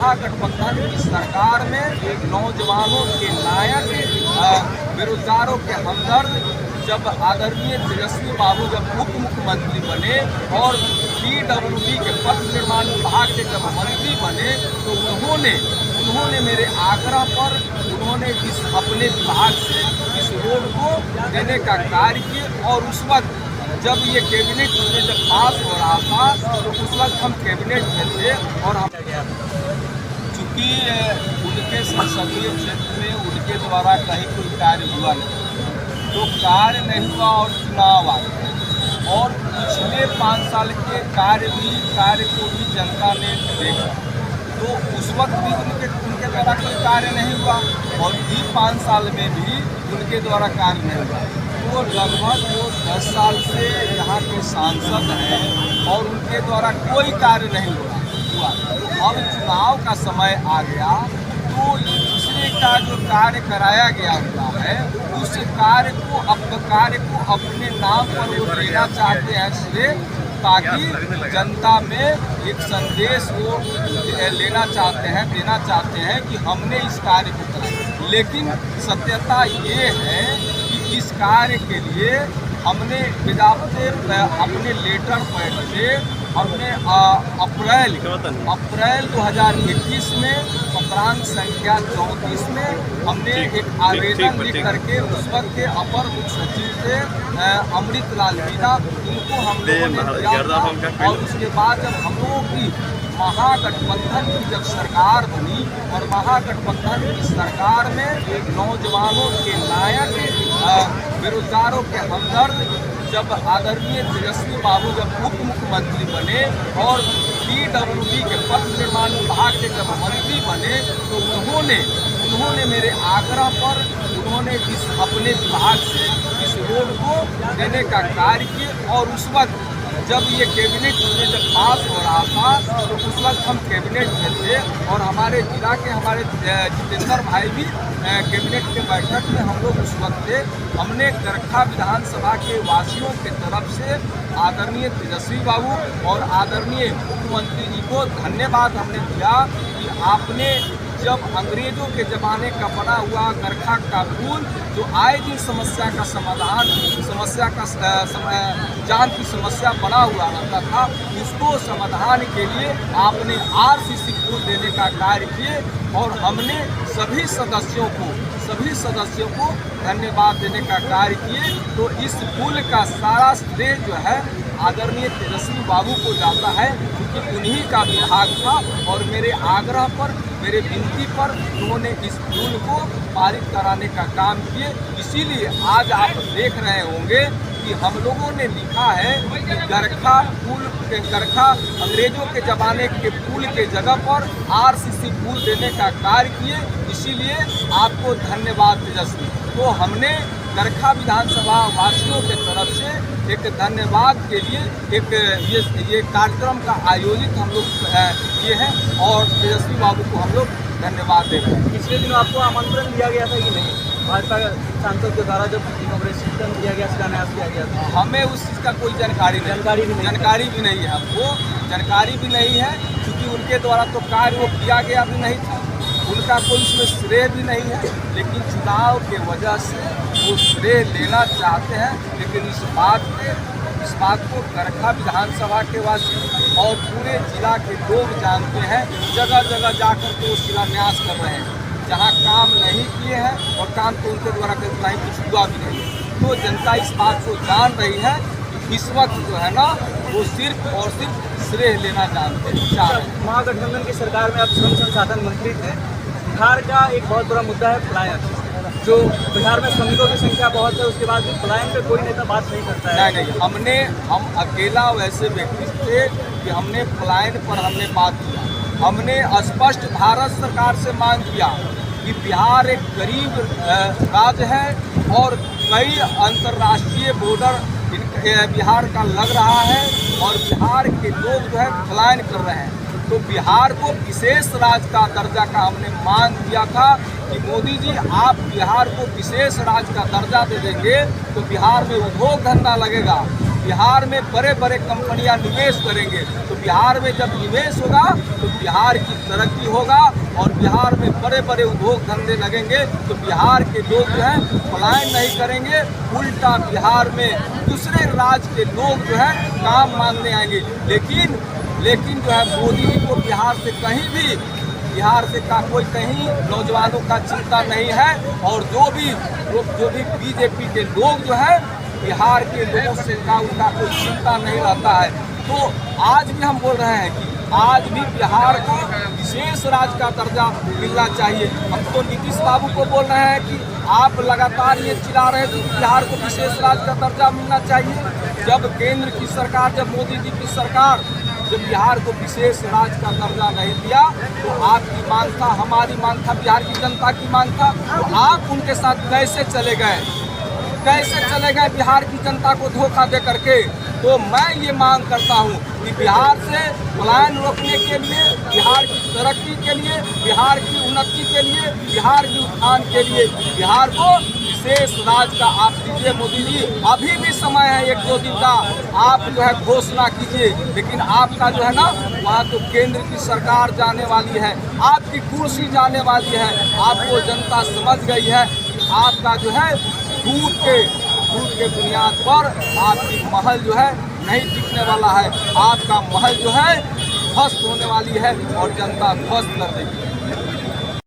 गठबंधन की सरकार में नौजवानों के नायक, बेरोजगारों के हमदर्द, जब आदरणीय तेजस्वी बाबू जब उप मुख्यमंत्री बने और PWD के पथ निर्माण विभाग के जब मंत्री बने तो उन्होंने मेरे आग्रह पर उन्होंने इस अपने विभाग से इस रोड को देने का कार्य किया। और उस वक्त जब ये कैबिनेट में जब पास हो रहा था तो उस वक्त हम कैबिनेट में थे और हम चूँकि उनके संसदीय क्षेत्र में उनके द्वारा कहीं कोई कार्य हुआ नहीं, तो कार्य नहीं हुआ और चुनाव आ गया और पिछले 5 साल के कार्य को भी जनता ने देखा, तो उस वक्त भी उनके द्वारा कोई कार्य नहीं हुआ और 5 साल में भी उनके द्वारा कार्य नहीं हुआ। तो लगभग वो 10 साल से यहाँ के सांसद हैं और उनके द्वारा कोई कार्य नहीं हुआ। तो अब चुनाव का समय आ गया तो दूसरे का जो कार्य कराया गया हुआ है उस कार्य को अपने नाम पर वो लेना चाहते हैं श्रेय, ताकि जनता में एक संदेश वो देना चाहते हैं कि हमने इस कार्य को कराया। लेकिन सत्यता ये है कि इस कार्य के लिए हमने अपने लेटर पैड से हमने अप्रैल 2021 में पत्रांक संख्या 34 में हमने एक आवेदन लिख करके उस वक्त के अपर मुख्य सचिव से अमृत लाल मीणा उनको हम लोगों ने दिया था। और उसके बाद जब हम लोगों की महागठबंधन की जब सरकार बनी और महागठबंधन की सरकार में नौजवानों के नायक, बेरोजगारों के हमदर्द, जब आदरणीय तेजस्वी बाबू जब उप मुख्यमंत्री बने और PWD के पथ निर्माण विभाग के जब मंत्री बने तो उन्होंने मेरे आग्रह पर उन्होंने इस अपने विभाग से इस रोड को देने का कार्य किया। और उस वक्त जब ये कैबिनेट में जब पास हो रहा था तो उस वक्त हम कैबिनेट में थे और हमारे जिला के हमारे जितेंद्र भाई भी कैबिनेट के बैठक में हम लोग उस वक्त थे। हमने गरखा विधानसभा के वासियों की तरफ से आदरणीय तेजस्वी बाबू और आदरणीय मुख्यमंत्री जी को धन्यवाद हमने दिया कि आपने जब अंग्रेजों के ज़माने का बना हुआ गरखा का पुल जो आए दिन समस्या का जान की समस्या बना हुआ रहता था, उसको समाधान के लिए आपने RCC पुल देने का कार्य किए और हमने सभी सदस्यों को धन्यवाद देने का कार्य किए। तो इस पुल का सारा श्रेय जो है आदरणीय तेजस्वी बाबू को जाता है, क्योंकि उन्हीं का विभाग था और मेरे आग्रह पर, मेरे विनती पर उन्होंने इस पुल को पारित कराने का काम किए। इसीलिए आज आप देख रहे होंगे कि हम लोगों ने लिखा है कि गरखा अंग्रेजों के ज़माने के पुल के जगह पर RCC पुल देने का कार्य किए। इसीलिए आपको धन्यवाद तेजस्वी। तो हमने गरखा विधानसभा वासियों के तरफ से एक धन्यवाद के लिए ये कार्यक्रम का आयोजित हम लोग किए हैं और तेजस्वी बाबू को हम लोग धन्यवाद दे रहे हैं। पिछले दिनों आपको आमंत्रण दिया गया था कि नहीं? भाजपा सांसद के द्वारा जब इनॉग्रेशन किया गया, शिलान्यास किया गया था, हमें उस चीज़ का कोई जानकारी भी नहीं है। हमको जानकारी भी नहीं है क्योंकि उनके द्वारा तो कार्य वो किया गया भी नहीं था, उनका कोई उसमें श्रेय भी नहीं है। लेकिन चुनाव के वजह से वो श्रेय लेना चाहते हैं। लेकिन इस बात को गरखा विधानसभा के वासी और पूरे जिला के लोग जानते हैं। जगह जगह जाकर के वो शिलान्यास कर रहे हैं जहाँ काम नहीं किए हैं और काम तो उनके द्वारा कहीं कुछ हुआ भी नहीं है। तो जनता इस बात को जान रही है कि इस वक्त जो है ना वो सिर्फ और सिर्फ श्रेय लेना जानते हैं। महागठबंधन की सरकार में आप श्रम संसाधन मंत्री थे। बिहार का एक बहुत बड़ा मुद्दा है पलायन। जो बिहार में श्रमिकों की संख्या बहुत है, उसके बाद भी पलायन पे कोई नेता बात नहीं करता है। नहीं, हम अकेला वैसे व्यक्ति थे कि हमने पलायन पर हमने बात किया। हमने स्पष्ट भारत सरकार से मांग किया कि बिहार एक गरीब राज्य है और कई अंतर्राष्ट्रीय बॉर्डर बिहार का लग रहा है और बिहार के लोग जो है पलायन कर रहे हैं। तो बिहार को विशेष राज्य का दर्जा का हमने मांग किया था कि मोदी जी आप बिहार को विशेष राज्य का दर्जा दे देंगे तो बिहार में उद्योग धंधा लगेगा, बिहार में बड़े बड़े कंपनियां निवेश करेंगे। तो बिहार में जब निवेश होगा तो बिहार की तरक्की होगा और बिहार में बड़े बड़े उद्योग धंधे लगेंगे। तो बिहार के लोग जो है पलायन नहीं करेंगे, उल्टा बिहार में दूसरे राज्य के लोग जो है काम मांगने आएंगे। लेकिन जो है मोदी जी को बिहार से कहीं भी कोई कहीं नौजवानों का चिंता नहीं है। और जो भी बीजेपी के लोग जो है बिहार के लोगों से उनका कोई चिंता नहीं रहता है। तो आज भी हम बोल रहे हैं कि आज भी बिहार को विशेष राज्य का दर्जा मिलना चाहिए। हम तो नीतीश बाबू को बोल रहे हैं कि आप लगातार ये चिल्ला रहे थे कि बिहार को विशेष राज्य का दर्जा मिलना चाहिए। जब केंद्र की सरकार, जब मोदी जी की सरकार जब बिहार को विशेष राज्य का दर्जा नहीं दिया तो आपकी मांग था, हमारी मांग था, बिहार की जनता की मांग था। तो आप उनके साथ कैसे चले गए बिहार की जनता को धोखा दे करके। तो मैं ये मांग करता हूँ कि बिहार से पलायन रोकने के लिए, बिहार की तरक्की के लिए, बिहार की उन्नति के लिए, बिहार की उत्थान के लिए बिहार को विशेष राज्य का आप दीजिए। मोदी जी अभी भी समय है 1-2 दिन का, आप जो है घोषणा कीजिए। लेकिन आपका जो है ना वहाँ तो केंद्र की सरकार जाने वाली है, आपकी कुर्सी जाने वाली है। आपको जनता समझ गई है कि आपका जो है झूठ के बुनियाद पर आपकी महल जो है नहीं टिकने वाला है। आपका महल जो है ध्वस्त होने वाली है और जनता ध्वस्त कर देगी।